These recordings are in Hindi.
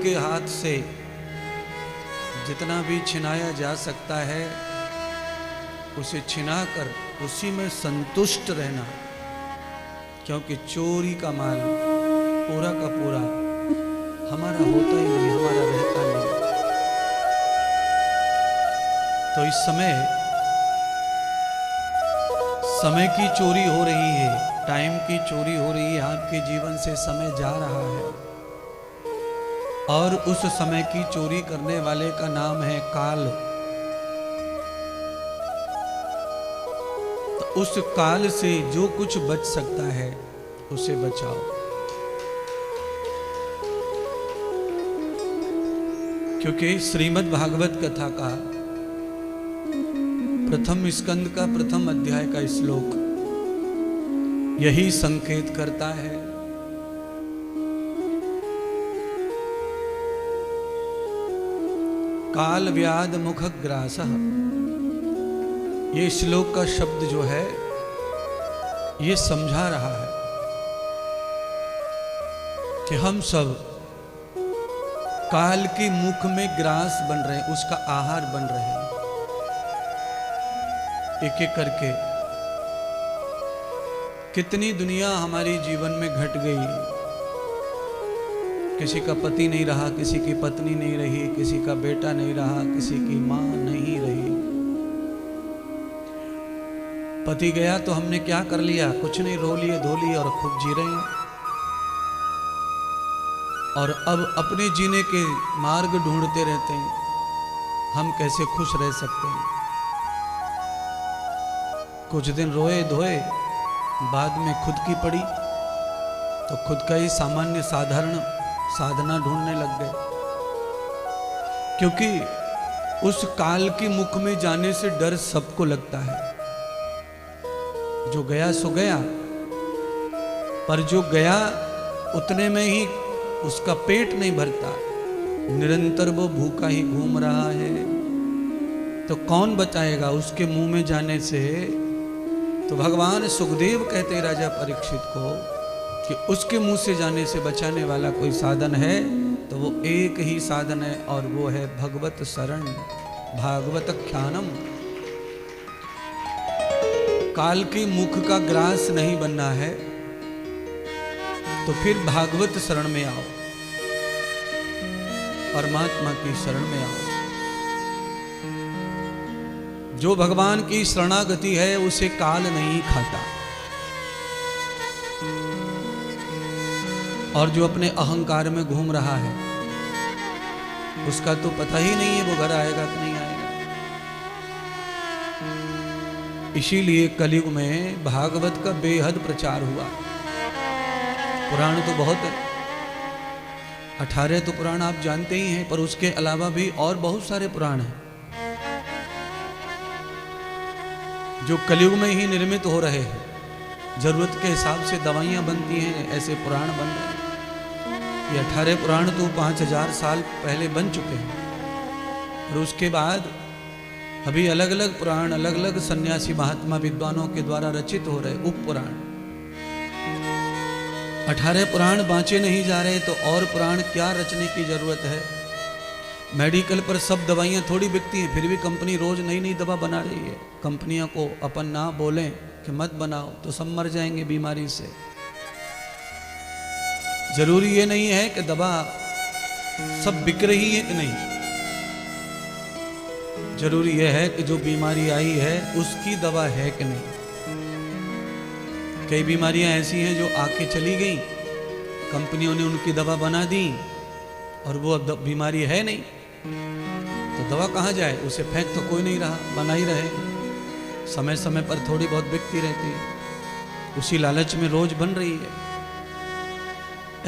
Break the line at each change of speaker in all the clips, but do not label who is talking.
के हाथ से जितना भी छिनाया जा सकता है उसे छिनाकर उसी में संतुष्ट रहना, क्योंकि चोरी का माल पूरा का पूरा हमारा होता ही नहीं, हमारा रहता नहीं। तो इस समय की चोरी हो रही है, टाइम की चोरी हो रही है, आपके जीवन से समय जा रहा है और उस समय की चोरी करने वाले का नाम है काल। तो उस काल से जो कुछ बच सकता है उसे बचाओ। क्योंकि श्रीमद् भागवत कथा का प्रथम स्कंद का प्रथम अध्याय का श्लोक यही संकेत करता है। काल व्याध मुख ग्रासः, ये श्लोक का शब्द जो है ये समझा रहा है कि हम सब काल के मुख में ग्रास बन रहे हैं, उसका आहार बन रहे हैं। एक एक करके कितनी दुनिया हमारी जीवन में घट गई। किसी का पति नहीं रहा, किसी की पत्नी नहीं रही, किसी का बेटा नहीं रहा, किसी की मां नहीं रही। पति गया तो हमने क्या कर लिया? कुछ नहीं, रो लिए धो लिए और खूब जी रहे हैं। और अब अपने जीने के मार्ग ढूंढते रहते हैं, हम कैसे खुश रह सकते हैं। कुछ दिन रोए धोए, बाद में खुद की पड़ी तो खुद का ही सामान्य साधारण साधना ढूंढने लग गए। क्योंकि उस काल के मुख में जाने से डर सबको लगता है। जो गया सो गया, पर जो गया उतने में ही उसका पेट नहीं भरता, निरंतर वो भूखा ही घूम रहा है। तो कौन बचाएगा उसके मुंह में जाने से? तो भगवान सुखदेव कहते राजा परीक्षित को कि उसके मुंह से जाने से बचाने वाला कोई साधन है तो वो एक ही साधन है, और वो है भगवत शरण, भागवत ख्यानम। काल के मुख का ग्रास नहीं बनना है तो फिर भागवत शरण में आओ, परमात्मा की शरण में आओ। जो भगवान की शरणागति है उसे काल नहीं खाता, और जो अपने अहंकार में घूम रहा है उसका तो पता ही नहीं है वो घर आएगा कि नहीं आएगा। इसीलिए कलयुग में भागवत का बेहद प्रचार हुआ। पुराण तो बहुत है, 18 तो पुराण आप जानते ही हैं, पर उसके अलावा भी और बहुत सारे पुराण हैं जो कलयुग में ही निर्मित हो रहे हैं। जरूरत के हिसाब से दवाइयां बनती हैं, ऐसे पुराण बन रहे हैं। ये 18 पुराण तो 5000 साल पहले बन चुके हैं, और उसके बाद अभी अलग अलग पुराण अलग अलग सन्यासी महात्मा विद्वानों के द्वारा रचित हो रहे उप पुराण। 18 पुराण बांचे नहीं जा रहे तो और पुराण क्या रचने की जरूरत है? मेडिकल पर सब दवाइयां थोड़ी बिकती हैं, फिर भी कंपनी रोज नई नई दवा बना रही है। कंपनियों को अपन ना बोलें कि मत बनाओ तो सब मर जाएंगे बीमारी से। जरूरी ये नहीं है कि दवा सब बिक रही है कि नहीं, जरूरी यह है कि जो बीमारी आई है उसकी दवा है कि नहीं। कई बीमारियां ऐसी हैं जो आके चली गई, कंपनियों ने उनकी दवा बना दी और वो अब बीमारी है नहीं, तो दवा कहाँ जाए? उसे फेंक तो कोई नहीं रहा, बना ही रहे। समय समय पर थोड़ी बहुत बिकती रहती है, उसी लालच में रोज बन रही है।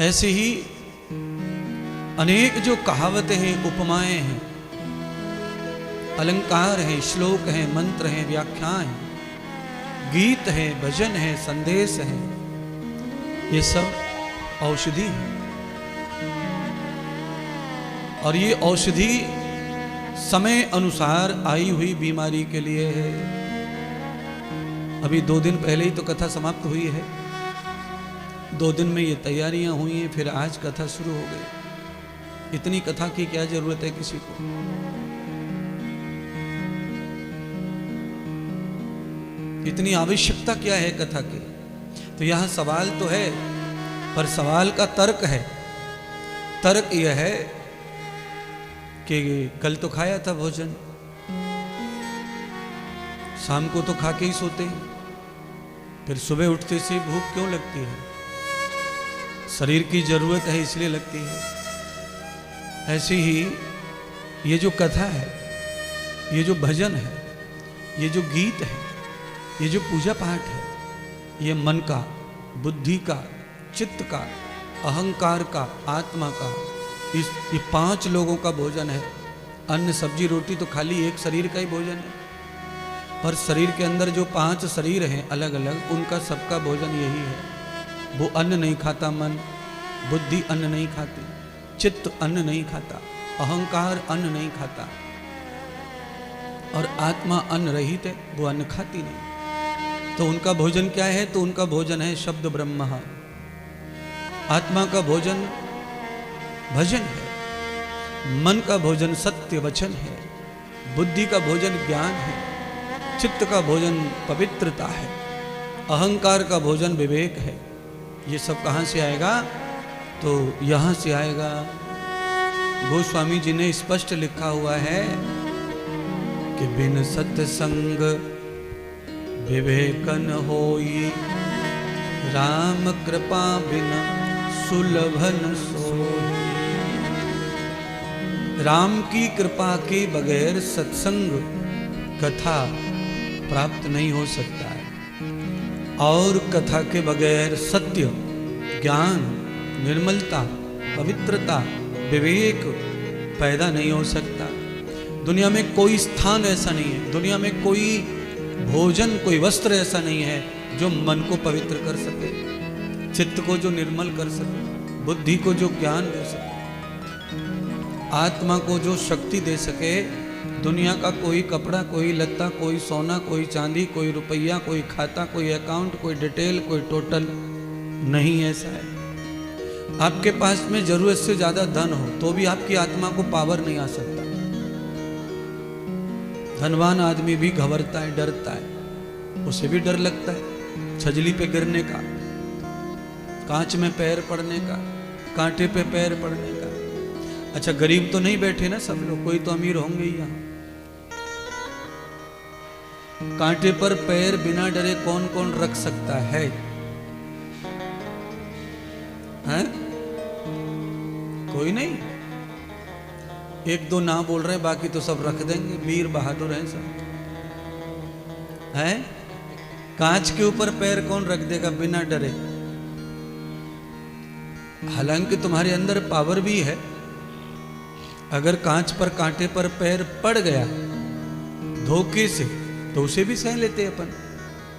ऐसे ही अनेक जो कहावतें हैं, उपमाएं हैं, अलंकार हैं, श्लोक हैं, मंत्र हैं, व्याख्याएं हैं, गीत हैं, भजन हैं, संदेश हैं, ये सब औषधि है। और ये औषधि समय अनुसार आई हुई बीमारी के लिए है। अभी 2 दिन पहले ही तो कथा समाप्त हुई है, 2 दिन में ये तैयारियां हुई हैं, फिर आज कथा शुरू हो गई। इतनी कथा की क्या जरूरत है किसी को? इतनी आवश्यकता क्या है कथा की? तो यहां सवाल तो है, पर सवाल का तर्क है। तर्क यह है कि कल तो खाया था भोजन, शाम को तो खा के ही सोते हैं, फिर सुबह उठते से भूख क्यों लगती है? शरीर की जरूरत है इसलिए लगती है। ऐसे ही ये जो कथा है, ये जो भजन है, ये जो गीत है, ये जो पूजा पाठ है, ये मन का, बुद्धि का, चित्त का, अहंकार का, आत्मा का, ये 5 लोगों का भोजन है। अन्न सब्जी रोटी तो खाली एक शरीर का ही भोजन है, पर शरीर के अंदर जो 5 शरीर हैं अलग अलग, उनका सबका भोजन यही है। वो अन्न नहीं खाता मन, बुद्धि अन्न नहीं खाती, चित्त अन्न नहीं खाता, अहंकार अन्न नहीं खाता, और आत्मा अन्न रहित है, वो अन्न खाती नहीं। तो उनका भोजन क्या है? तो उनका भोजन है शब्द ब्रह्म। आत्मा का भोजन भजन है, मन का भोजन सत्य वचन है, बुद्धि का भोजन ज्ञान है, चित्त का भोजन पवित्रता है, अहंकार का भोजन विवेक है। ये सब कहाँ से आएगा? तो यहाँ से आएगा। गोस्वामी जी ने स्पष्ट लिखा हुआ है कि बिन सत्संग विवेकन होई, राम कृपा बिन सुलभन सोई। राम की कृपा के बगैर सत्संग कथा प्राप्त नहीं हो सकता है, और कथा के बगैर सत्य, ज्ञान, निर्मलता, पवित्रता, विवेक पैदा नहीं हो सकता। दुनिया में कोई स्थान ऐसा नहीं है, दुनिया में कोई भोजन, कोई वस्त्र ऐसा नहीं है जो मन को पवित्र कर सके, चित्त को जो निर्मल कर सके, बुद्धि को जो ज्ञान दे सके, आत्मा को जो शक्ति दे सके। दुनिया का कोई कपड़ा, कोई लत्ता, कोई सोना, कोई चांदी, कोई रुपया, कोई खाता, कोई अकाउंट, कोई डिटेल, कोई टोटल नहीं ऐसा है। आपके पास में जरूरत से ज्यादा धन हो तो भी आपकी आत्मा को पावर नहीं आ सकता। धनवान आदमी भी घबरता है, डरता है, उसे भी डर लगता है छजली पे गिरने का, कांच में पैर पड़ने का, कांटे पे पैर पड़ने का। अच्छा, गरीब तो नहीं बैठे ना सब लोग, कोई तो अमीर होंगे ही यहाँ। कांटे पर पैर बिना डरे कौन कौन रख सकता है? हैं? कोई नहीं। एक दो ना बोल रहे, बाकी तो सब रख देंगे, वीर बहादुर हैं सब। हैं? कांच के ऊपर पैर कौन रख देगा बिना डरे? हालांकि तुम्हारे अंदर पावर भी है। अगर कांच पर, कांटे पर पैर पड़ गया धोखे से, तो उसे भी सह लेते अपन।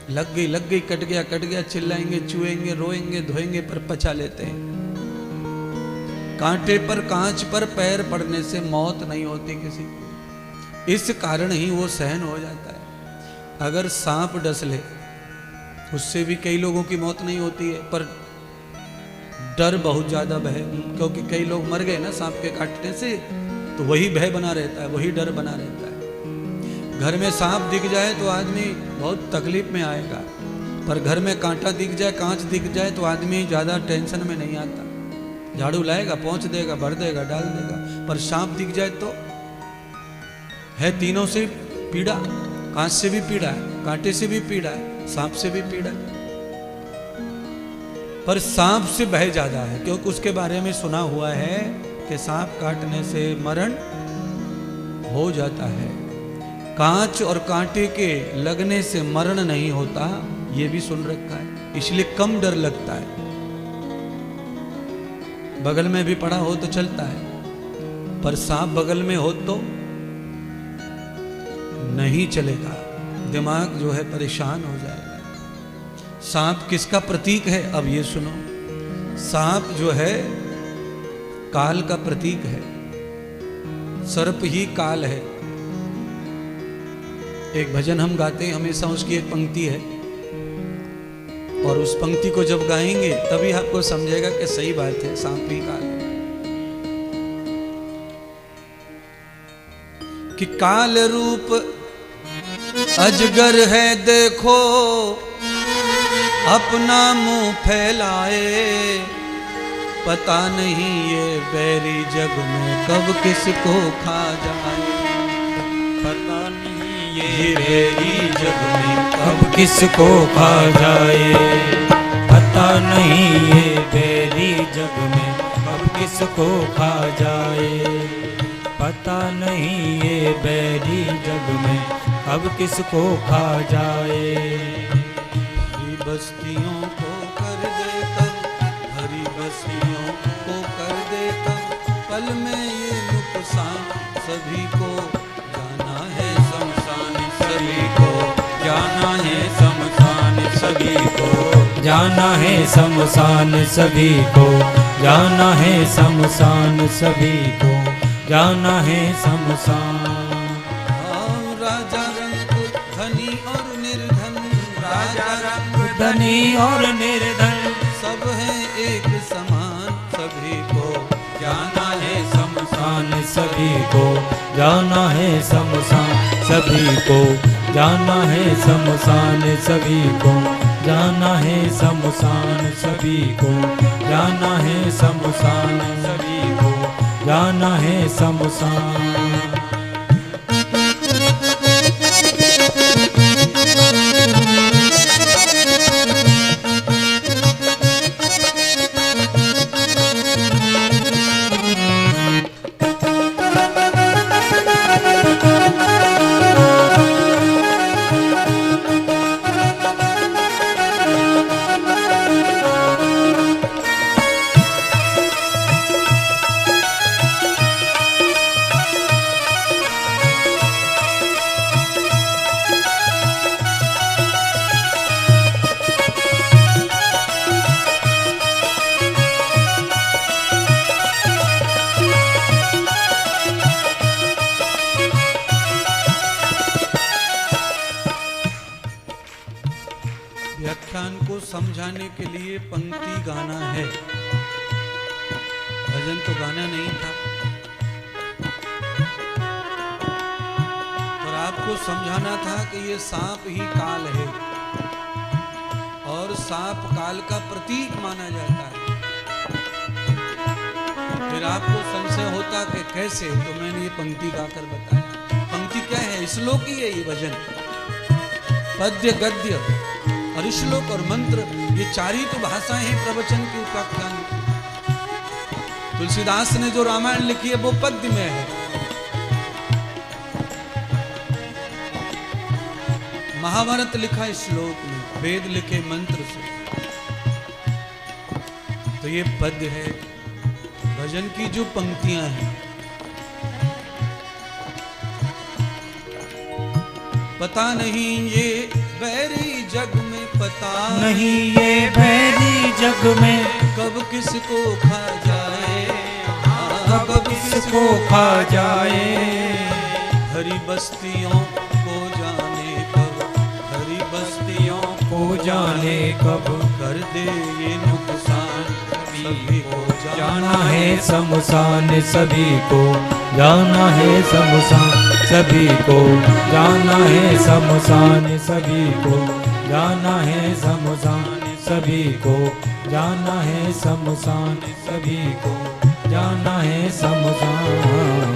लग गई, कट गया, चिल्लाएंगे, चुएंगे, रोएंगे, धोएंगे, पर पचा लेते हैं। कांटे पर, कांच पर पैर पड़ने से मौत नहीं होती किसी को, इस कारण ही वो सहन हो जाता है। अगर सांप डस ले, उससे भी कई लोगों की मौत नहीं होती है, पर डर बहुत ज्यादा भय, क्योंकि कई लोग मर गए ना सांप के काटने से, तो वही भय बना रहता है, वही डर बना रहता है। घर में सांप दिख जाए तो आदमी बहुत तकलीफ में आएगा, पर घर में कांटा दिख जाए, कांच दिख जाए तो आदमी ज्यादा टेंशन में नहीं आता। झाड़ू लाएगा, पोंछ देगा, भर देगा, डाल देगा। पर सांप दिख जाए तो है तीनों से पीड़ा, कांच से भी पीड़ा है, कांटे से भी पीड़ा है, सांप से भी पीड़ा है। पर सांप से भय ज्यादा है, क्योंकि उसके बारे में सुना हुआ है कि सांप काटने से मरण हो जाता है। कांच और कांटे के लगने से मरण नहीं होता, ये भी सुन रखा है, इसलिए कम डर लगता है। बगल में भी पड़ा हो तो चलता है, पर सांप बगल में हो तो नहीं चलेगा, दिमाग जो है परेशान हो जाएगा। सांप किसका प्रतीक है? अब ये सुनो, सांप जो है काल का प्रतीक है, सर्प ही काल है। एक भजन हम गाते हैं हमेशा, उसकी एक पंक्ति है, और उस पंक्ति को जब गाएंगे तभी आपको समझेगा कि सही बात है, सांप ही काल है। कि काल रूप अजगर है देखो, अपना मुंह फैलाए, पता नहीं ये बैरी जग में कब किसको खा जाए।
पता नहीं ये बैरी जग में कब किसको खा जाए। पता नहीं ये बैरी जग में कब किसको खा जाए। पता नहीं ये बैरी जग में कब किसको खा जाए।
हरी बस्तियों को कर दे तब, हरी बस्तियों को कर दे तब, पल में ये नुकसान सभी को जाना है शमशान, सभी को जाना है शमशान, सभी को
जाना है शमशान, सभी को जाना है शमशान, सभी को जाना है शमशान।
राजा रंग धनी और निर्धन, राजा रंग
धनी और निर्धन,
सब है एक समान, सभी को जाना है शमशान,
सभी को जाना है शमशान, सभी को जाना है शमशान, सभी को जाना है शमशान, सभी को जाना है शमशान, सभी को जाना है शमशान।
व्याख्यान को समझाने के लिए पंक्ति गाना है, भजन तो गाना नहीं था। और आपको समझाना था कि ये सांप ही काल है और सांप काल का प्रतीक माना जाता है। फिर आपको संशय होता कि कैसे, तो मैंने ये पंक्ति गाकर बताया। पंक्ति क्या है? श्लोक ही है ये भजन, पद्य गद्य और श्लोक और मंत्र, ये चार ही तो भाषाएं हैं प्रवचन की, उपाख्यान की। तुलसीदास ने जो रामायण लिखी है वो पद्य में है, महाभारत लिखा है श्लोक में, वेद लिखे मंत्र से। तो ये पद्य है। भजन की जो पंक्तियां हैं, पता नहीं ये बैरी जग में, पता
नहीं ये बैरी जग में
कब किसको खा जाए,
कब किसको खा जाए।
हरी बस्तियों को जाने कब, हरी बस्तियों
को जाने कब
कर दे ये नुकसान, सभी को
जाना है शमशान, सभी को जाना है शमशान, सभी को जाना है शमशान, सभी को जाना है शमशान, सभी को जाना है शमशान, सभी को जाना है शमशान।